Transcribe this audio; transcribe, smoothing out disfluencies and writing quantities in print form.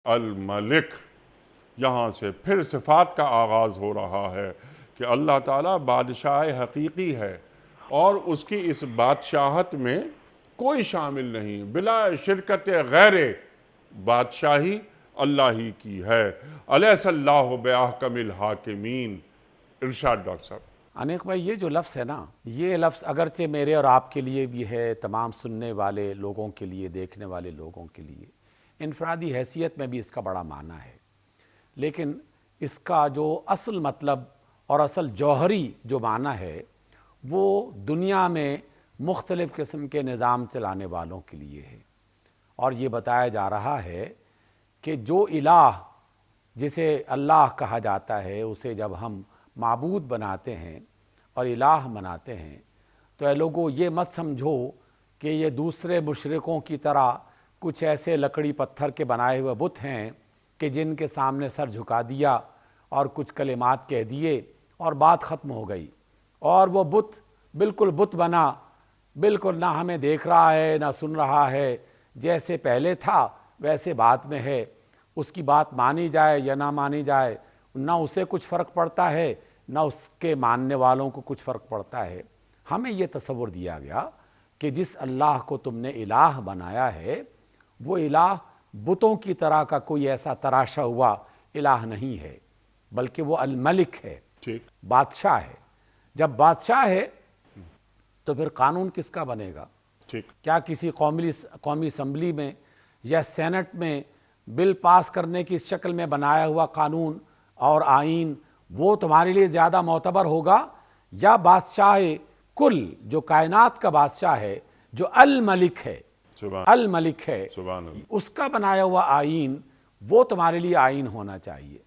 الملک، یہاں سے پھر صفات کا آغاز ہو رہا ہے کہ اللہ تعالیٰ بادشاہ حقیقی ہے اور اس کی اس بادشاہت میں کوئی شامل نہیں، بلا شرکت غیر بادشاہی اللہ ہی کی ہے۔ الیس اللہ بأحکم الحاکمین۔ ارشاد ڈاکٹر صاحب۔ انیق بھائی، یہ جو لفظ ہے نا، یہ لفظ اگرچہ میرے اور آپ کے لیے بھی ہے، تمام سننے والے لوگوں کے لیے، دیکھنے والے لوگوں کے لیے، انفرادی حیثیت میں بھی اس کا بڑا معنی ہے، لیکن اس کا جو اصل مطلب اور اصل جوہری جو معنی ہے وہ دنیا میں مختلف قسم کے نظام چلانے والوں کے لیے ہے۔ اور یہ بتایا جا رہا ہے کہ جو الہ جسے اللہ کہا جاتا ہے، اسے جب ہم معبود بناتے ہیں اور الہ بناتے ہیں تو اے لوگو یہ مت سمجھو کہ یہ دوسرے مشرکوں کی طرح کچھ ایسے لکڑی پتھر کے بنائے ہوئے بت ہیں کہ جن کے سامنے سر جھکا دیا اور کچھ کلمات کہہ دیے اور بات ختم ہو گئی، اور وہ بت بالکل بت بنا، بالکل نہ ہمیں دیکھ رہا ہے نہ سن رہا ہے، جیسے پہلے تھا ویسے بات میں ہے، اس کی بات مانی جائے یا نہ مانی جائے نہ اسے کچھ فرق پڑتا ہے نہ اس کے ماننے والوں کو کچھ فرق پڑتا ہے۔ ہمیں یہ تصور دیا گیا کہ جس اللہ کو تم نے الہ بنایا ہے وہ الہ بتوں کی طرح کا کوئی ایسا تراشا ہوا الہ نہیں ہے، بلکہ وہ الملک ہے، ٹھیک، بادشاہ ہے۔ جب بادشاہ ہے تو پھر قانون کس کا بنے گا؟ ٹھیک، کیا کسی قومی اسمبلی میں یا سینٹ میں بل پاس کرنے کی شکل میں بنایا ہوا قانون اور آئین وہ تمہارے لیے زیادہ معتبر ہوگا، یا بادشاہ کل جو کائنات کا بادشاہ ہے، جو الملک ہے، الملک ہے، سبحان اللہ۔ اس کا بنایا ہوا آئین وہ تمہارے لیے آئین ہونا چاہیے؟